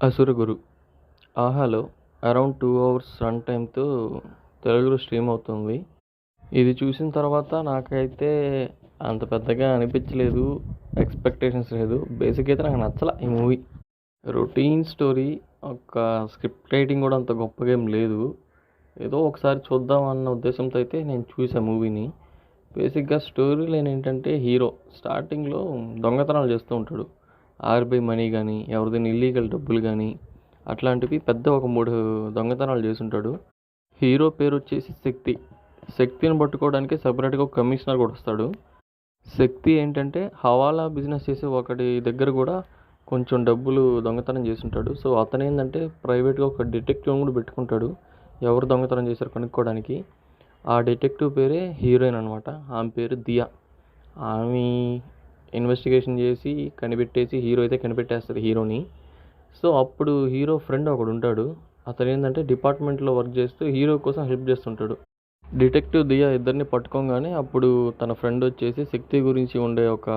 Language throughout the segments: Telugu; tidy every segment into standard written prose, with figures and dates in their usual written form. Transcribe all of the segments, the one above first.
'అసురగురు' ఆహాలో అరౌండ్ 2 అవర్స్ రన్ టైమ్‌తో తెలుగులో స్ట్రీమ్ అవుతుంది. ఇది చూసిన తర్వాత నాకైతే అంత పెద్దగా అనిపించలేదు. ఎక్స్‌పెక్టేషన్స్ లేదు. బేసిక్‌గా అయితే నాకు నచ్చల ఈ మూవీ. రొటీన్ స్టోరీ, ఒక స్క్రిప్ట్ రైటింగ్ కూడా అంత గొప్పగా ఏం లేదు. ఏదో ఒకసారి చూద్దాం అన్న ఉద్దేశంతో అయితే నేను చూసా మూవీని. బేసిక్‌గా స్టోరీ లైన్ ఏంటంటే, హీరో స్టార్టింగ్‌లో దొంగతనాలు చేస్తూ ఉంటాడు. ఆర్‌బీ మనీ గానీ, ఎవరిదైనా ఇల్లీగల్ డబ్బులు గానీ, అట్లాంటివి పెద్ద ఒక 3 దొంగతనాలు చేసుంటాడు. హీరో పేరొచ్చేసి శక్తి. శక్తిని పట్టుకోవడానికి సెపరేట్‌గా ఒక కమిషనర్ కూడా వస్తాడు. శక్తి ఏంటంటే హవాలా బిజినెస్ చేసే ఒకడి దగ్గర కూడా కొంచెం డబ్బులు దొంగతనం చేసుంటాడు. సో, అతనేందంటే ప్రైవేట్‌గా ఒక డిటెక్టివ్‌ని కూడా పెట్టుకుంటాడు. ఎవరు దొంగతనం చేశారో కనుక్కోవడానికి. ఆ డిటెక్టివ్ పేరే హీరోయిన్ అనమాట. ఆమె పేరు దియా. ఆమె ఇన్వెస్టిగేషన్ చేసి కనిపెట్టేసి హీరో అయితే కనిపెట్టేస్తది హీరోని. సో, అప్పుడు హీరో ఫ్రెండ్ ఒకడుంటాడు. అతనేందంటే డిపార్ట్మెంట్‌లో వర్క్ చేస్తూ హీరో కోసం హెల్ప్ చేస్తుంటాడు. డిటెక్టివ్ దియా ఇద్దరిని పట్టుకోంగానే అప్పుడు తన ఫ్రెండ్ వచ్చేసి శక్తి గురించి ఉండే ఒక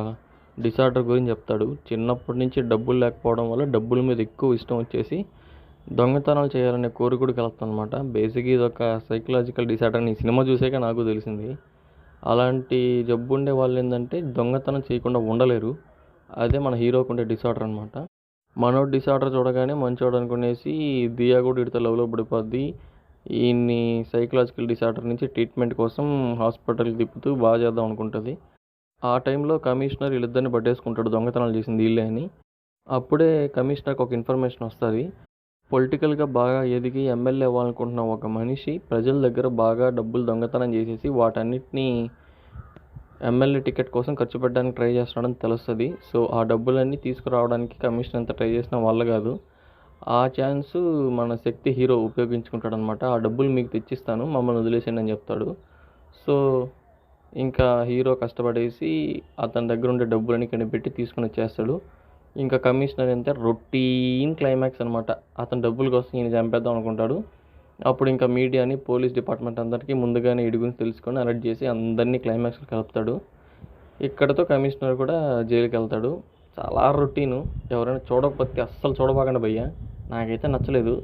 డిసార్డర్ గురించి చెప్తాడు. చిన్నప్పటి నుంచి డబ్బులు లేకపోవడం వల్ల డబ్బుల మీద ఎక్కువ ఇష్టం వచ్చేసి దొంగతనాలు చేయాలనే కోరిక కలుగుతుందనమాట. బేసిక్‌గా ఇదొక సైకలాజికల్ డిసార్డర్ అని ఈ సినిమా చూసాక నాకు తెలిసింది. అలాంటి జబ్బు ఉండే వాళ్ళేందంటే దొంగతనం చేయకుండా ఉండలేరు. అదే మన హీరోకి ఉండే డిసార్డర్ అనమాట. మనోడి డిసార్డర్ చూడగానే మంచోడు అనుకునేసి దియా కూడా వీడితో లవ్‌లో పడిపోద్ది. ఈయన్ని సైకలాజికల్ డిసార్డర్ నుంచి ట్రీట్మెంట్ కోసం హాస్పిటల్‌కి తిప్పుతూ బాగా చేద్దాం అనుకుంటది. ఆ టైంలో కమిషనర్ వీళ్ళిద్దరిని పట్టేసుకుంటాడు దొంగతనాలు చేసింది ఈళ్ళే అని. అప్పుడే కమిషనర్‌కి ఒక ఇన్ఫర్మేషన్ వస్తది. పొలిటికల్‌గా బాగా ఎదిగి ఎమ్మెల్యే అవ్వాలనుకుంటున్న ఒక మనిషి ప్రజల దగ్గర బాగా డబ్బులు దొంగతనం చేసేసి వాటన్నిటిని ఎమ్మెల్యే టికెట్ కోసం ఖర్చు పెట్టడానికి ట్రై చేస్తున్నాడని తెలుస్తది. సో, ఆ డబ్బులన్నీ తీసుకురావడానికి కమిషనర్ ఎంత ట్రై చేసినా వల్ల కాదు. ఆ ఛాన్సు మన శక్తి హీరో ఉపయోగించుకుంటాడనమాట. ఆ డబ్బులు మీకు తెచ్చిస్తాను, మమ్మల్ని వదిలేసేయండి అని చెప్తాడు. సో, ఇంకా హీరో కష్టపడేసి అతని దగ్గర ఉండే డబ్బులన్నీ కనిపెట్టి తీసుకొని వచ్చేస్తాడు. ఇంకా కమిషనర్ అంతే రొటీన్ క్లైమాక్స్ అనమాట. అతని డబ్బుల కోసం ఈయన చంపేద్దాం అనుకుంటాడు. అప్పుడు ఇంకా మీడియాని, పోలీస్ డిపార్ట్మెంట్ అందరికీ ముందుగానే ఈడి గురించి తెలుసుకొని అలర్ట్ చేసి అందరినీ క్లైమాక్స్‌లో కలుపుతాడు. ఇక్కడితో కమిషనర్ కూడా జైలుకెళ్తాడు. చాలా రొటీను. ఎవరైనా చూడకపోతే అస్సలు చూడబాకండి భయ్యా. నాకైతే నచ్చలేదు.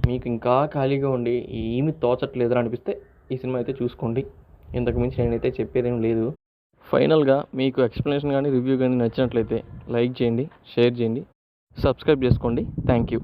మీకు ఇంకా ఖాళీగా ఉండి ఏమి తోచట్లేదురా అనిపిస్తే ఈ సినిమా అయితే చూసుకోండి. ఇంతకు మించి నేనైతే చెప్పేదేం లేదు. ఫైనల్‌గా మీకు ఎక్స్‌ప్లనేషన్ గానీ, రివ్యూ గానీ నచ్చినట్లయితే లైక్ చేయండి, షేర్ చేయండి, సబ్స్క్రైబ్ చేసుకోండి. Thank you.